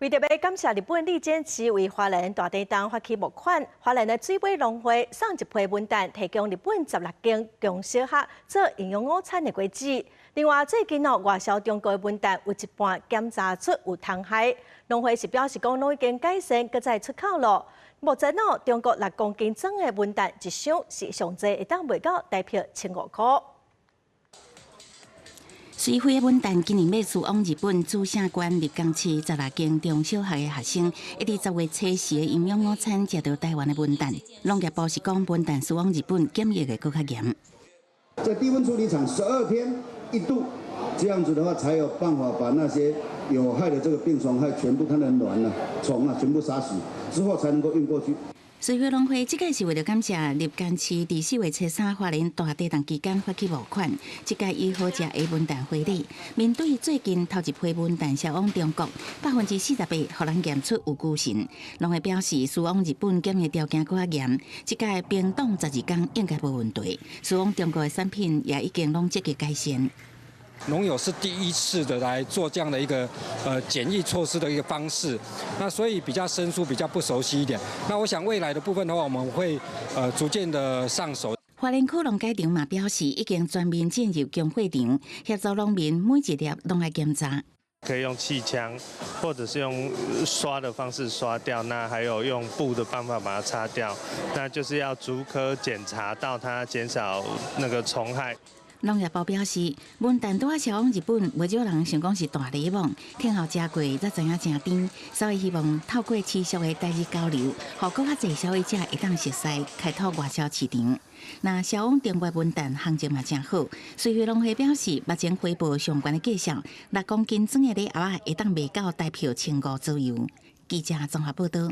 为着要感谢日本立坚市为华人大地档发起募款，华人的水尾农会送一批文旦，提供日本16间中小学做营养午餐的果子。另外，最近外销中国的文旦有一半检查出有虫害，农会是表示讲，已经改善，搁再出口了。目前中国6公斤装的文旦一箱是上济会当卖到大约1500块。水飞的文旦今年要输往日本珠城县立江市16间中小学的学生，一直10月初时的营养午餐食到台湾的文旦。农业部是讲，文旦输往日本检疫的更较严。在低温处理厂12天1度，这样子的话才有办法把那些有害的这个病虫害全部它的卵虫全部杀死，之后才能够运过去。水飞农会这届是为了感谢立江市第4月初3华人大地档期间发起募款，这届以好食的文旦回礼。面对最近头一批文旦销往中国，48%互人验出有菇荇。农会表示，输往日本检疫条件更较严，这届冰冻12天应该无问题。输往中国的产品也已经拢积极改善。农友是第一次的来做这样的一个检疫措施的一个方式，那所以比较生疏，比较不熟悉一点。那我想未来的部分的话，我们会逐渐的上手。花莲区农改场嘛表示，已经全面进入供货场，协助农民每一粒拢来检查。可以用气枪，或者是用刷的方式刷掉，那还有用布的办法把它擦掉，那就是要逐颗检查到它，减少那个虫害。农业部表示，文旦拄啊销往日本，不少人想讲是大礼物，听后食过才知影真甜，所以希望透过持续的台日交流，互更较侪消费者会当熟悉，开拓外销市场。那销往中国文旦行情嘛真好，水飞农会表示，目前回报相关的介绍，6公斤装的礼盒会当卖到大约1500左右。记者综合报道。